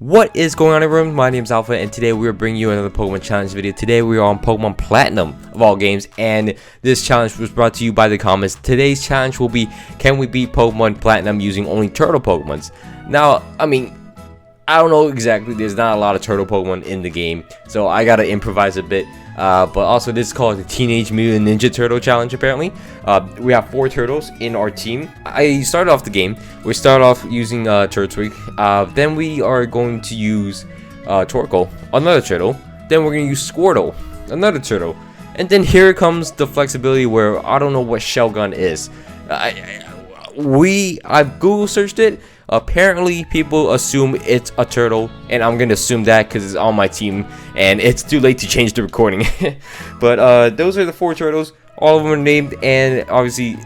What is going on, everyone? My name is Alpha, and today we are bringing you another Pokemon Challenge video. Today we are on Pokemon Platinum, of all games, and this challenge was brought to you by the comments. Today's challenge will be, can we beat Pokemon Platinum using only turtle Pokemons? Now, I don't know exactly, there's not a lot of turtle Pokemon in the game, so I gotta improvise a bit. But also, this is called the Teenage Mutant Ninja Turtle Challenge, apparently. We have 4 turtles in our team. I started off the game. We start off using Turtwig. Then we are going to use Torkoal, another turtle. Then we're going to use Squirtle, another turtle. And then here comes the flexibility where I don't know what Shelgon is. I've Google searched it. Apparently people assume it's a turtle, and I'm gonna assume that because it's on my team and it's too late to change the recording. But those are the 4 turtles. All of them are named, and obviously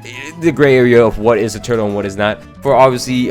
the gray area of what is a turtle and what is not. For obviously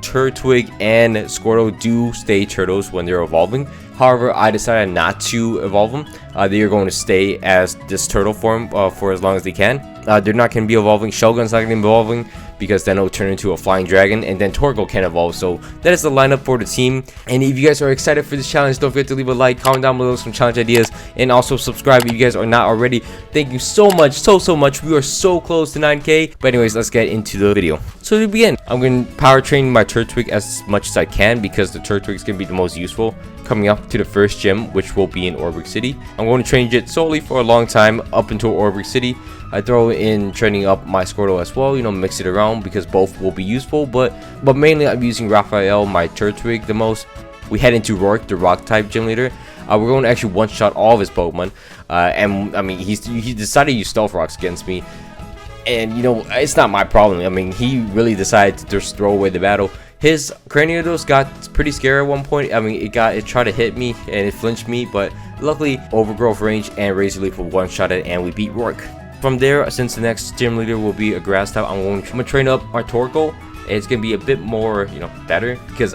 Turtwig and Squirtle do stay turtles when they're evolving. However, I decided not to evolve them. They are going to stay as this turtle form for as long as they can. They're not going to be evolving. Shelgon's not going to be evolving because then it'll turn into a flying dragon, and then Torkoal can evolve. So that is the lineup for the team. And if you guys are excited for this challenge, don't forget to leave a like, comment down below some challenge ideas, and also subscribe if you guys are not already. Thank you so much, so much. We are so close to 9K. But anyways, let's get into the video. So to begin, I'm going to power train my Turtwig as much as I can because the Turtwig is going to be the most useful coming up to the first gym, which will be in Orbic City. I'm going to train it solely for a long time up until Orbic City. I throw in training up my Squirtle as well, mix it around because both will be useful, but mainly I'm using Raphael, my Turtwig, the most. We head into Rourke, the rock type gym leader. We're going to actually one-shot all of his Pokemon, and I mean he decided to use Stealth Rocks against me, and it's not my problem. I mean, he really decided to just throw away the battle. His Cranidos got pretty scary at one point. I mean, it tried to hit me and it flinched me, but luckily Overgrowth Range and Razor Leaf will one-shot it, and we beat Rourke. From there, since the next gym leader will be a grass type, I'm gonna train up our Torkoal. It's gonna be a bit more, better because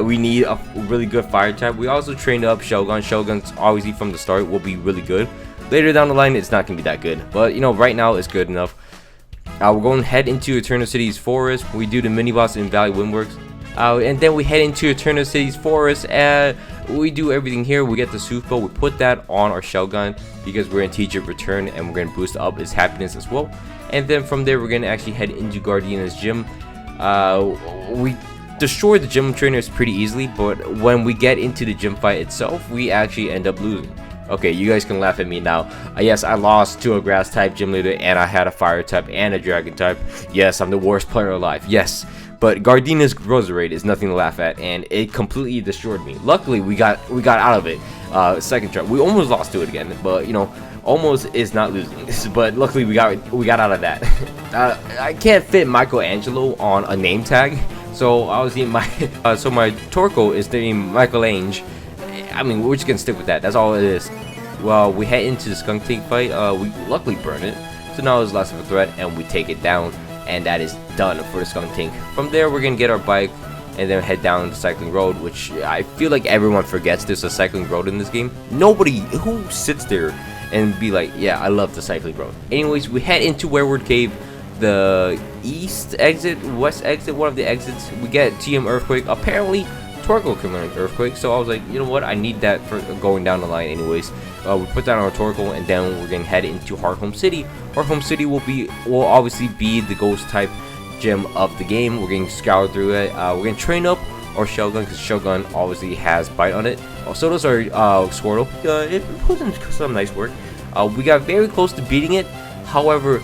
we need a really good fire type. We also trained up Shelgon. Shelgon's obviously from the start will be really good. Later down the line, it's not gonna be that good, but right now it's good enough. We're going to head into Eternal City's Forest. We do the mini boss in Valley Windworks. And then we head into Eternal City's Forest, and we do everything here. We get the Soothbow, we put that on our Shelgon because we're going to teach it return, and we're going to boost up its happiness as well. And then from there, we're going to actually head into Gardenia's gym. We destroy the gym trainers pretty easily, but when we get into the gym fight itself, we actually end up losing. Okay, you guys can laugh at me now. Yes, I lost to a grass type gym leader, and I had a fire type and a dragon type. Yes, I'm the worst player alive. Yes, but Gardenia's Roserade is nothing to laugh at, and it completely destroyed me. Luckily, we got out of it. Second try, we almost lost to it again, but almost is not losing. But luckily, we got out of that. I can't fit Michelangelo on a name tag, so I was eating my so my Torkoal is named Michelangelo. I mean, we're just gonna stick with that. That's all it is. Well, we head into the skunk tank fight. We luckily burn it, so now it's less of a threat, and we take it down, and that is done for the skunk tank. From there, we're gonna get our bike and then head down the cycling road, which I feel like everyone forgets there's a cycling road in this game. Nobody who sits there and be like, yeah, I love the cycling road. Anyways, we head into Werewood Cave, the east exit, west exit, one of the exits. We get TM Earthquake. Apparently Torkoal can learn Earthquake, so I was like, you know what, I need that for going down the line anyways. We put that on our Torkoal, and then we're gonna head into Hearthome City. Hearthome City will obviously be the ghost type gym of the game. We're gonna scour through it. We're gonna train up our Shelgon because Shelgon obviously has bite on it. So does our Squirtle. It puts in some nice work. We got very close to beating it. However,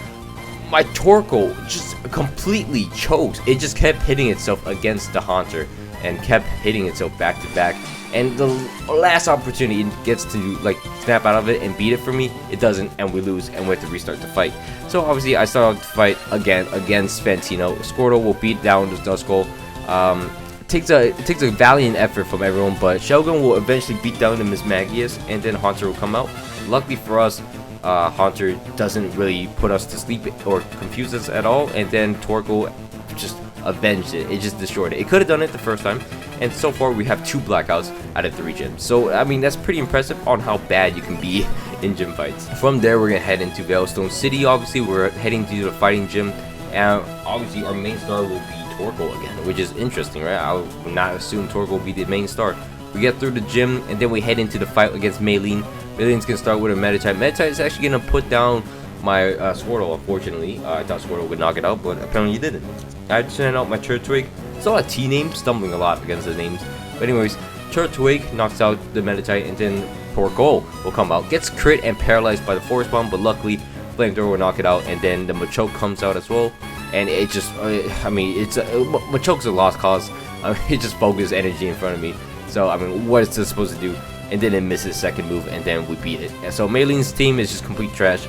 my Torkoal just completely chokes. It just kept hitting itself against the Haunter and kept hitting itself back to back, and the last opportunity it gets to snap out of it and beat it for me, it doesn't, and we lose, and we have to restart the fight. So obviously I started the fight again against Fantino. Squirtle will beat down the Duskull. It takes a valiant effort from everyone, but Shelgon will eventually beat down the Mismagius, and then Haunter will come out. Luckily for us, Haunter doesn't really put us to sleep or confuse us at all, and then Torkoal just avenged it. It just destroyed it. It could have done it the first time, and so far we have 2 blackouts out of 3 gyms. So I mean, that's pretty impressive on how bad you can be in gym fights. From there, we're gonna head into Veilstone City. Obviously, we're heading to the fighting gym, and obviously our main star will be Torkoal again, which is interesting, right? I would not assume Torkoal would be the main star. We get through the gym, and then we head into the fight against Maylene. Maylene's gonna start with a Meditite. Meditite is actually gonna put down my Squirtle, unfortunately. I thought Squirtle would knock it out, but apparently he didn't. I had to send out my Turtwig. It's a lot of T names, stumbling a lot against the names. But anyways, Turtwig knocks out the Meditite, and then Torkoal will come out. Gets crit and paralyzed by the Force Bomb, but luckily Flamethrower will knock it out, and then the Machoke comes out as well. And it just, I mean, Machoke's a lost cause. It just focuses energy in front of me. So, I mean, what is this supposed to do? And then it misses second move, and then we beat it. And so Maylene's team is just complete trash.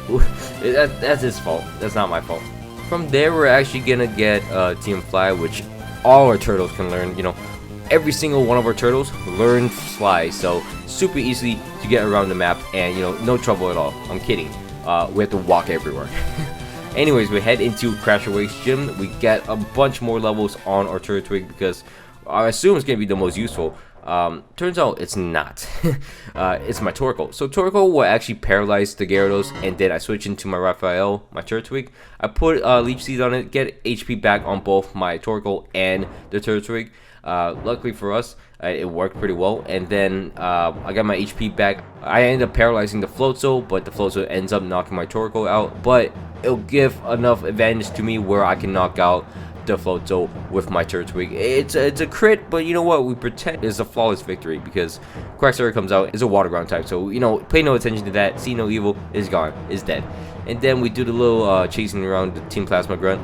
That's his fault. That's not my fault. From there, we're actually gonna get Team Fly, which all our turtles can learn. You know, every single one of our turtles learns Fly, so super easy to get around the map, and you know, no trouble at all. I'm kidding. We have to walk everywhere. Anyways, we head into Crasherwake's gym. We get a bunch more levels on our Turtwig because I assume it's gonna be the most useful. Turns out it's not. It's my Torkoal. So Torkoal will actually paralyze the Gyarados, and then I switch into my Raphael, my Turtwig. I put Leech Seed on it, get HP back on both my Torkoal and the Turtwig. Luckily for us, it worked pretty well, and then I got my HP back. I ended up paralyzing the Floatzel, but the Floatzel ends up knocking my Torkoal out, but it'll give enough advantage to me where I can knock out the Floatzel with my Turtwig. It's a crit, but you know what? We pretend it's a flawless victory because Quagsire comes out, is a water ground type, so you know, pay no attention to that. See no evil, is gone, is dead. And then we do the little chasing around the Team Plasma Grunt.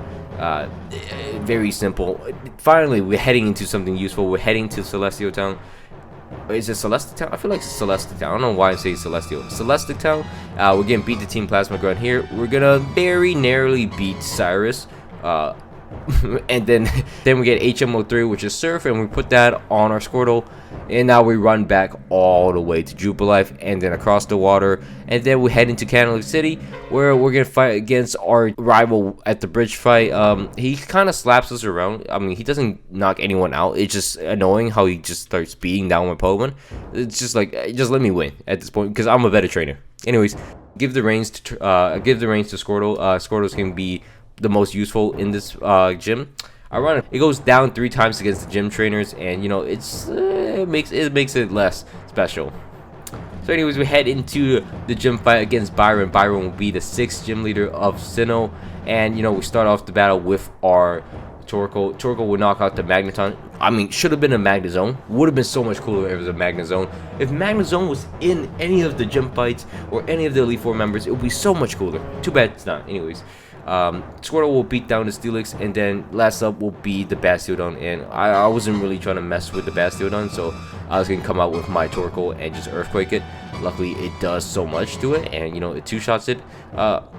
Very simple. Finally, we're heading into something useful. We're heading to Celestial Town. Is it Celestic Town? I feel like it's Celestic Town. I don't know why I say Celestial. Celestic Town. We're gonna beat the Team Plasma Grunt here. We're gonna very narrowly beat Cyrus. And then we get HMO3, which is Surf, and we put that on our Squirtle, and now we run back all the way to Jubilife and then across the water, and then we head into Cantaloupe City, where we're gonna fight against our rival at the bridge fight. He kind of slaps us around. I mean, he doesn't knock anyone out. It's just annoying how he just starts beating down my Pokemon. It's just like, just let me win at this point because I'm a better trainer. Anyways, give the reins to Squirtle. Squirtle's can be the most useful in this gym. It goes down 3 times against the gym trainers, and you know, it makes it less special. So anyways, we head into the gym fight against Byron. Byron will be the 6th gym leader of Sinnoh, and you know, we start off the battle with our Torkoal. Torkoal will knock out the Magneton. I mean, should have been a Magnezone. Would have been so much cooler if it was a Magnezone. If Magnezone was in any of the gym fights or any of the Elite Four members, it would be so much cooler. Too bad it's not. Anyways, Squirtle will beat down the Steelix, and then last up will be the Bastiodon, and I wasn't really trying to mess with the Bastiodon, so I was going to come out with my Torkoal and just Earthquake it. Luckily, it does so much to it, and you know, it 2-shots it.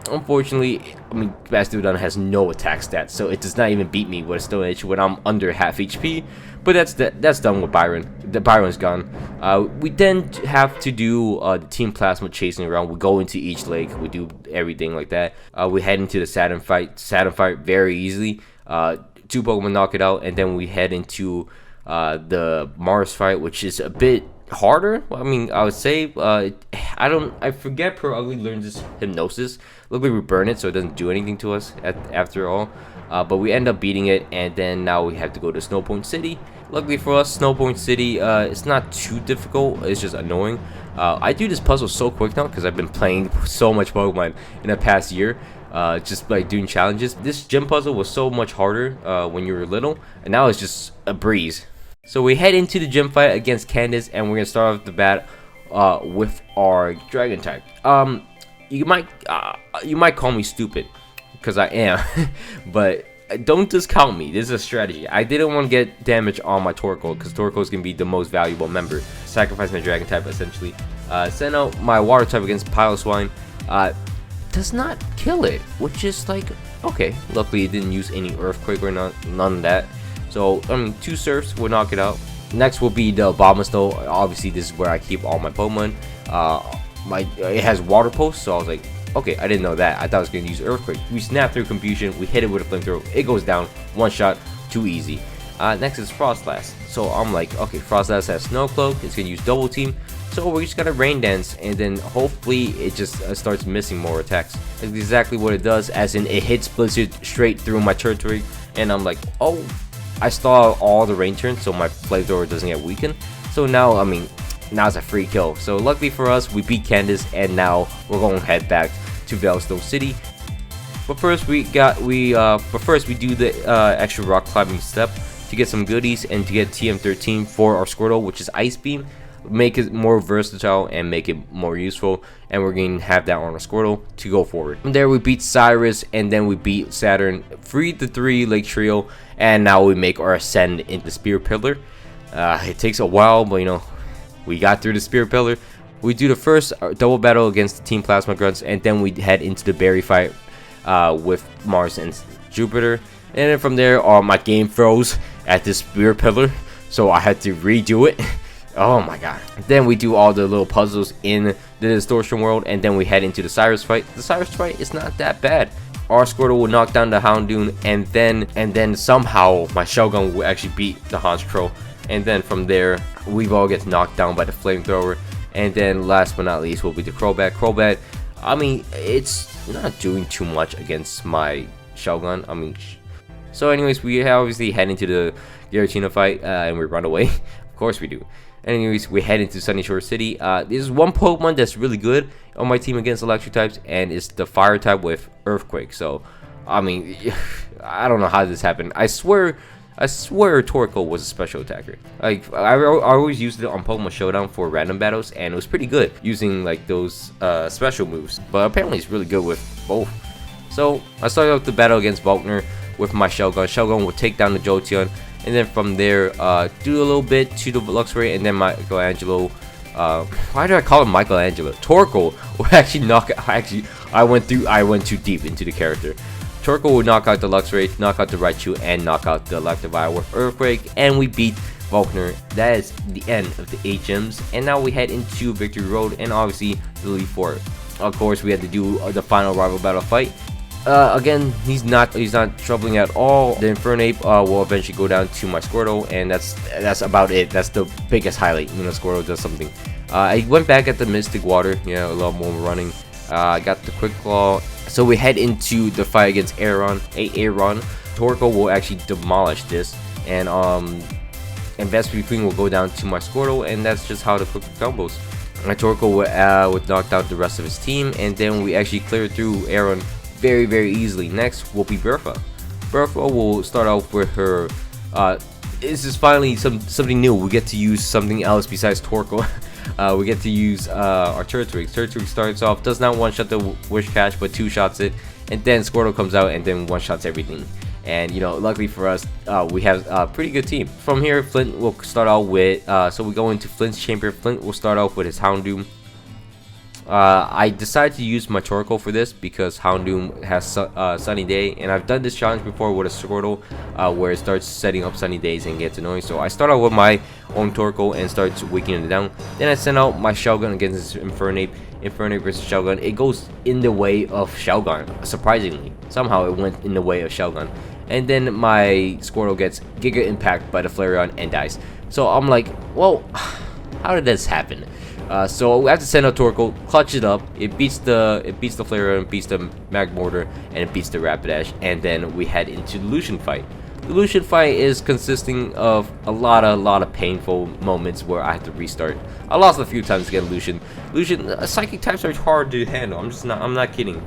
Unfortunately, I mean, Bastiodon has no attack stats, so it does not even beat me with a Stone Edge when I'm under half HP. But that's done with Byron. The Byron's gone. We then have to do the Team Plasma chasing around. We go into each lake. We do everything like that. We head into the Saturn fight. Saturn fight very easily. 2 Pokemon knock it out, and then we head into the Mars fight, which is a bit harder. I mean, I would say I forget Pro Ugly learns this Hypnosis. Luckily we burn it, so it doesn't do anything to us after all. But we end up beating it, and then now we have to go to Snowpoint City. Luckily for us, Snowpoint City, it's not too difficult. It's just annoying. I do this puzzle so quick now because I've been playing so much Pokemon in the past year. Just like doing challenges. This gym puzzle was so much harder when you were little, and now it's just a breeze. So we head into the gym fight against Candace, and we're gonna start off the bat with our Dragon type. You might call me stupid, because I am, but don't discount me. This is a strategy. I didn't want to get damage on my Torkoal because Torkoal is gonna be the most valuable member. Sacrifice my Dragon type essentially. Send out my Water type against Piloswine. Does not kill it, which is like, okay. Luckily it didn't use any Earthquake or none of that. So, I mean, 2 Surfs will knock it out. Next will be the Abomasnow. Obviously, this is where I keep all my Pokemon. It has Water Pulse, so I was like, okay, I didn't know that. I thought I was going to use Earthquake. We snap through Confusion. We hit it with a Flamethrower. It goes down. 1 shot. Too easy. Next is Frostlass. So, I'm like, okay, Frostlass has Snow Cloak. It's going to use Double Team. So, we just got to Rain Dance, and then hopefully it just starts missing more attacks. That's exactly what it does, as in it hits Blizzard straight through my Turtwig. And I'm like, oh, I stall all the rain turns so my flamethrower doesn't get weakened. So now, I mean, now it's a free kill. So luckily for us, we beat Candace, and now we're going to head back to Veilstone City. But first we do the extra rock climbing step to get some goodies and to get TM13 for our Squirtle, which is Ice Beam. Make it more versatile and make it more useful, and we're going to have that on our Squirtle to go forward. From there we beat Cyrus, and then we beat Saturn, freed the 3 Lake Trio, and now we make our ascend into the Spear Pillar. It takes a while, but you know, we got through the Spear Pillar. We do the first double battle against the Team Plasma Grunts, and then we head into the berry fight with Mars and Jupiter. And then from there, my game froze at this Spear Pillar, so I had to redo it. Oh my god. Then we do all the little puzzles in the Distortion World, and then we head into the Cyrus fight. The Cyrus fight is not that bad. Our Squirtle will knock down the Houndoom, and then somehow my Shogun will actually beat the Honchkrow. And then from there, Weavile gets knocked down by the Flamethrower. And then last but not least will be the Crobat. Crobat, I mean, it's not doing too much against my Shogun. I mean, so anyways, we obviously head into the Giratina fight, and we run away. Of course we do. Anyways, we head into Sunyshore City. There's one Pokemon that's really good on my team against electric types, and it's the fire type with Earthquake. So, I mean, I don't know how this happened. I swear Torkoal was a special attacker. Like, I always used it on Pokemon Showdown for random battles, and it was pretty good using like those special moves. But apparently it's really good with both. So, I started out the battle against Volkner with my Shogun. Shogun will take down the Jolteon. And then from there, do a little bit to the Luxray, and then Michelangelo. Why do I call him Michelangelo? Torkoal will actually knock. Actually, I went too deep into the character. Torkoal will knock out the Luxray, knock out the Raichu, and knock out the Electivire with Earthquake, and we beat Volkner. That is the end of the 8 gyms, and now we head into Victory Road, and obviously the Elite Four. Of course, we had to do the final rival battle fight. Again, he's not troubling at all. The Infernape will eventually go down to my Squirtle, and that's about it. That's the biggest highlight. You know, Squirtle does something. I went back at the Mystic Water. Yeah, a lot more running. I got the Quick Claw. So we head into the fight against Aeron. Aeron. Torkoal will actually demolish this, and Vespi Queen will go down to my Squirtle, and that's just how the quick combos. My Torkoal would knock out the rest of his team, and then we actually cleared through Aeron very easily. Next will be Bertha. Bertha will start off with her this is finally something new. We get to use something else besides Torkoal. We get to use our Turtwig. Turtwig starts off, does not one-shot the Wish Catch, but 2-shots it, and then Squirtle comes out and then one-shots everything. And you know, luckily for us, we have a pretty good team. From here, Flint will start out with so we go into Flint's chamber. Flint will start off with his Houndoom. I decided to use my Torkoal for this because Houndoom has Sunny Day, and I've done this challenge before with a Squirtle where it starts setting up Sunny Days and gets annoying. So I start out with my own Torkoal and start weakening it down. Then I send out my Shogun against this Infernape. Infernape versus Shogun. It goes in the way of Shogun, surprisingly. Somehow it went in the way of Shogun. And then my Squirtle gets Giga Impact by the Flareon and dies. So I'm like, well, how did this happen? So we have to send out Torkoal, clutch it up. It beats the Flareon, it beats the Magmortar, and it beats the Rapidash. And then we head into the Lucian fight. The Lucian fight is consisting of a lot of painful moments where I have to restart. I lost a few times against Lucian. Psychic types are hard to handle. I'm not kidding.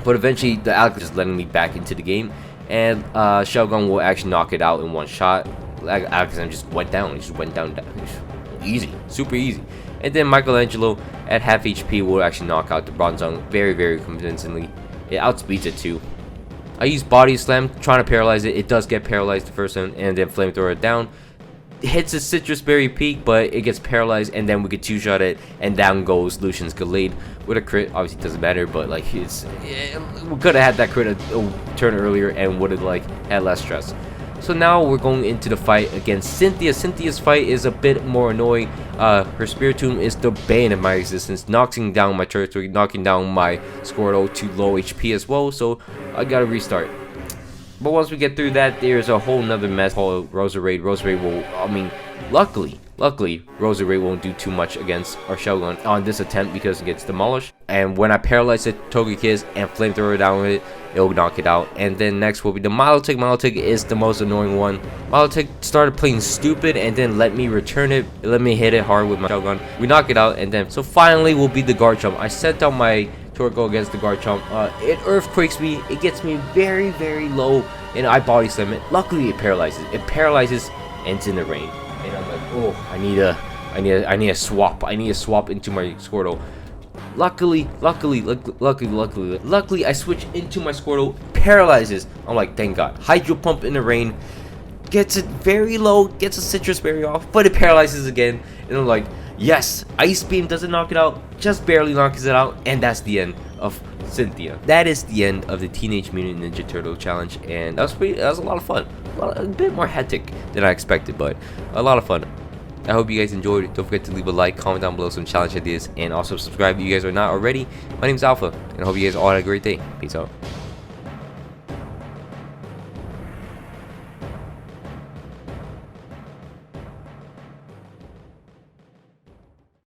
But eventually the Alex is letting me back into the game, and Shogun will actually knock it out in one shot. Alakazam just went down. Easy, super easy. And then Michelangelo at half HP will actually knock out the Bronzong very convincingly. It outspeeds it too. I use Body Slam trying to paralyze it. It does get paralyzed the first time, and then Flamethrower it down. It hits a Citrus Berry Peak, but it gets paralyzed, and then we could 2-shot it, and down goes Lucian's Gallade with a crit. Obviously, it doesn't matter, but like we could have had that crit a turn earlier and would have like had less stress. So now we're going into the fight against Cynthia. Cynthia's fight is a bit more annoying. Her Spiritomb is the bane of my existence, knocking down my Turtwig, knocking down my Squirtle to low HP as well, so I gotta restart. But once we get through that, there's a whole nother mess called Roserade. Roserade will, luckily Luckily, Rosary Ray won't do too much against our Shogun on this attempt because it gets demolished. And when I paralyze it, Togekiss and Flamethrower down with it, it'll knock it out. And then next will be the Milotic. Milotic is the most annoying one. Milotic started playing stupid and then let me return it. It let me hit it hard with my Shogun. We knock it out, and then so finally will be the Garchomp. I sent out my Torkoal against the Garchomp. It Earthquakes me. It gets me very, very low, and I Body Slam it. Luckily, it paralyzes. It paralyzes, and it's in the rain. And I'm like, oh, I need a swap. I need a swap into my Squirtle. Luckily, I switch into my Squirtle. Paralyzes. I'm like, thank God. Hydro Pump in the rain. Gets it very low. Gets a Citrus Berry off, but it paralyzes again. And I'm like, yes. Ice Beam doesn't knock it out. Just barely knocks it out. And that's the end of Cynthia. That is the end of the Teenage Mutant Ninja Turtle challenge, and that was a lot of fun. A bit more hectic than I expected, but a lot of fun. I hope you guys enjoyed. Don't forget to leave a like, comment down below some challenge ideas, and also subscribe if you guys are not already. My name is Alpha, and I hope you guys all had a great day. Peace out.